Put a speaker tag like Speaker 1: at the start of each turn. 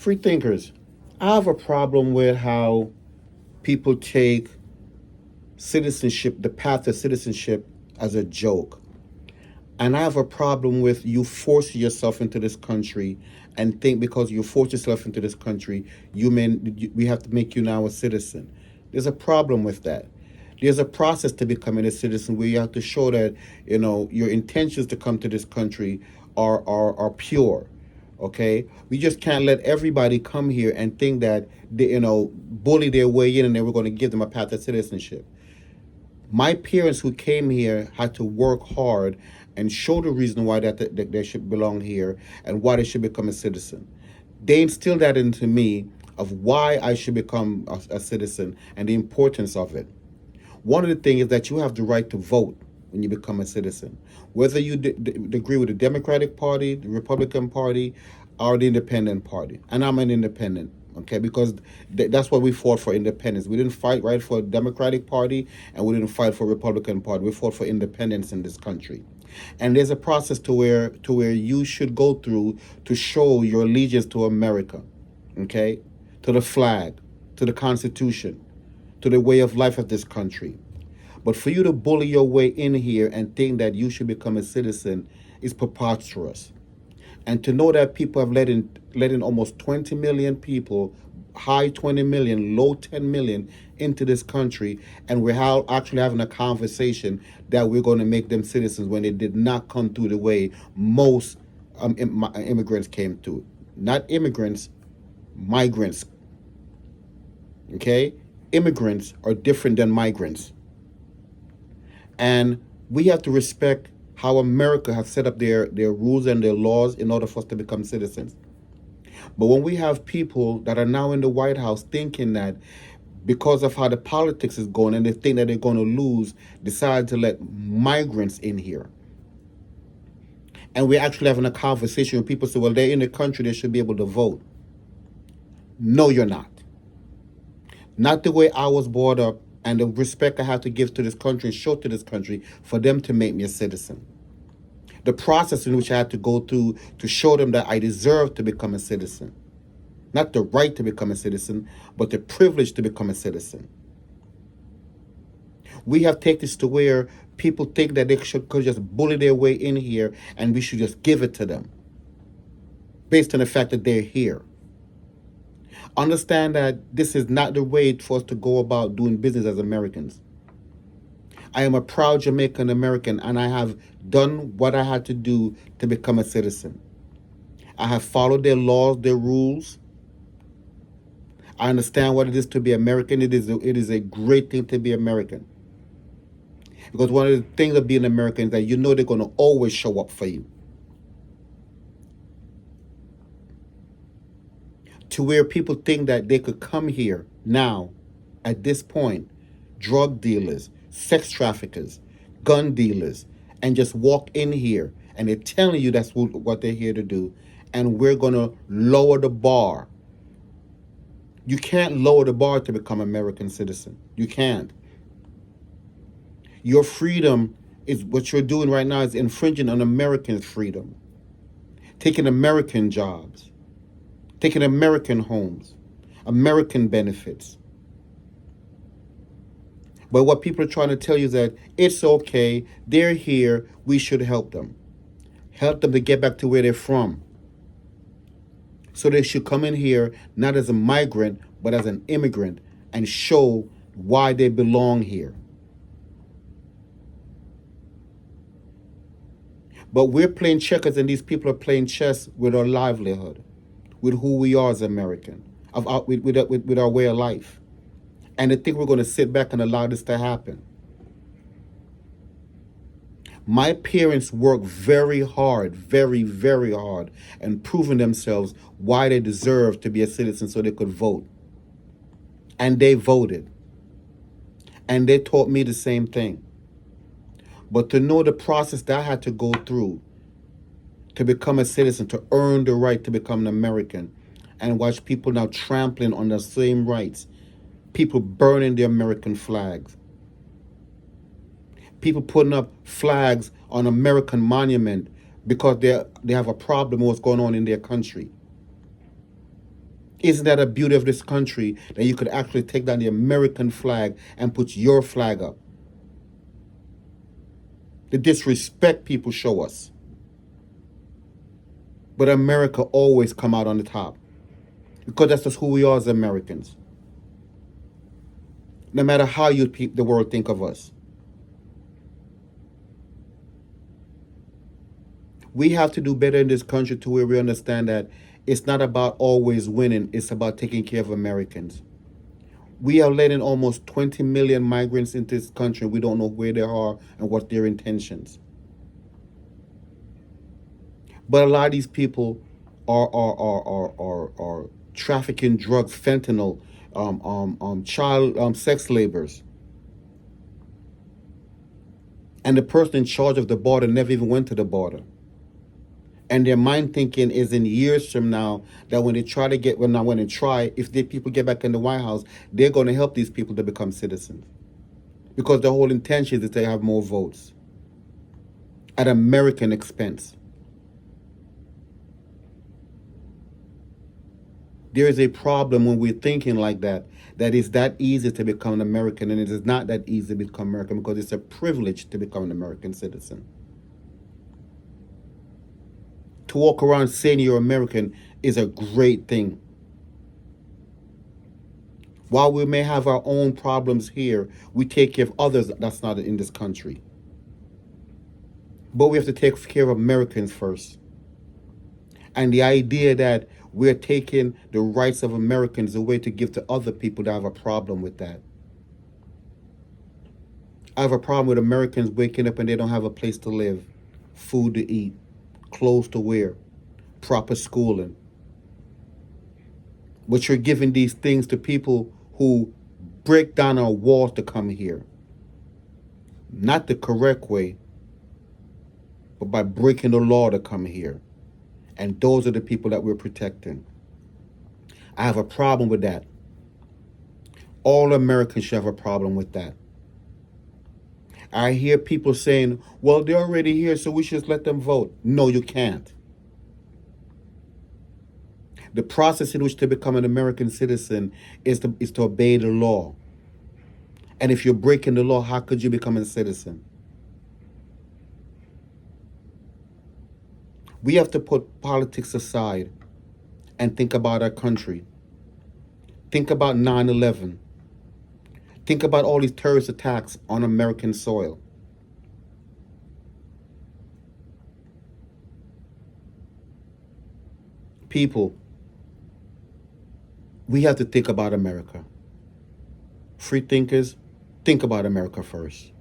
Speaker 1: Free thinkers. I have a problem with how people take citizenship, the path to citizenship, as a joke. And I have a problem with you forcing yourself into this country and think because you force yourself into this country, we have to make you now a citizen. There's a problem with that. There's a process to becoming a citizen where you have to show that your intentions to come to this country are pure. Okay, we just can't let everybody come here and think that they bully their way in and then we're going to give them a path to citizenship. My parents who came here had to work hard and show the reason why that they should belong here and why they should become a citizen. They instilled that into me of why I should become a citizen and the importance of it. One of the things is that you have the right to vote when you become a citizen, whether you agree with the Democratic Party, the Republican Party, or the Independent Party. And I'm an independent, okay, because that's what we fought for, independence. We didn't fight right for the Democratic Party, and we didn't fight for Republican Party. We fought for independence in this country. And there's a process to where you should go through to show your allegiance to America, okay, to the flag, to the Constitution, to the way of life of this country. But for you to bully your way in here and think that you should become a citizen is preposterous. And to know that people have let in almost 20 million people, high 20 million, low 10 million into this country, and we're actually having a conversation that we're going to make them citizens when they did not come through the way most immigrants came through. Not immigrants, migrants. Okay? Immigrants are different than migrants. And we have to respect how America has set up their rules and their laws in order for us to become citizens. But when we have people that are now in the White House thinking that because of how the politics is going and they think that they're going to lose, decide to let migrants in here. And we're actually having a conversation where people say, well, they're in the country, they should be able to vote. No, you're not. Not the way I was brought up and the respect I have to give to this country and show to this country for them to make me a citizen. The process in which I had to go through to show them that I deserve to become a citizen. Not the right to become a citizen, but the privilege to become a citizen. We have taken this to where people think that they could just bully their way in here and we should just give it to them based on the fact that they're here. Understand that this is not the way for us to go about doing business as Americans. I am a proud Jamaican American and I have done what I had to do to become a citizen. I have followed their laws, their rules. I understand what it is to be American. It is a great thing to be American. Because one of the things of being American is that you know they're going to always show up for you. To where people think that they could come here now, at this point, drug dealers, sex traffickers, gun dealers, and just walk in here and they're telling you that's what they're here to do, and we're going to lower the bar. You can't lower the bar to become an American citizen. You can't. Your freedom is what you're doing right now is infringing on Americans' freedom, taking American jobs, taking American homes, American benefits. But what people are trying to tell you is that it's okay, they're here, we should help them. Help them to get back to where they're from. So they should come in here not as a migrant, but as an immigrant and show why they belong here. But we're playing checkers and these people are playing chess with our livelihood, with who we are as American, with our way of life. And they think we're going to sit back and allow this to happen. My parents worked very hard, very, very hard, and proving themselves why they deserve to be a citizen so they could vote. And they voted. And they taught me the same thing. But to know the process that I had to go through to become a citizen, to earn the right to become an American, and watch people now trampling on the same rights, people burning the American flags, people putting up flags on American monument because they have a problem with what's going on in their country. Isn't that a beauty of this country that you could actually take down the American flag and put your flag up? The disrespect people show us. But America always come out on the top. Because that's just who we are as Americans. No matter how the world think of us. We have to do better in this country to where we understand that it's not about always winning, it's about taking care of Americans. We are letting almost 20 million migrants into this country. We don't know where they are and what their intentions. But a lot of these people are trafficking drugs, fentanyl, child sex laborers. And the person in charge of the border never even went to the border. And their mind thinking is in years from now that when they try to get, if the people get back in the White House, they're going to help these people to become citizens. Because the whole intention is to have more votes at American expense. There is a problem when we're thinking like that it's that easy to become an American, and it is not that easy to become American because it's a privilege to become an American citizen. To walk around saying you're American is a great thing. While we may have our own problems here, we take care of others that's not in this country. But we have to take care of Americans first. And the idea that we're taking the rights of Americans away to give to other people, that I have a problem with that. I have a problem with Americans waking up and they don't have a place to live, food to eat, clothes to wear, proper schooling. But you're giving these things to people who break down our walls to come here. Not the correct way, but by breaking the law to come here. And those are the people that we're protecting. I have a problem with that. All Americans should have a problem with that. I hear people saying, well, they're already here, so we should just let them vote. No, you can't. The process in which to become an American citizen is to obey the law. And if you're breaking the law, how could you become a citizen? We have to put politics aside and think about our country. Think about 9/11. Think about all these terrorist attacks on American soil. People, we have to think about America. Free thinkers, think about America first.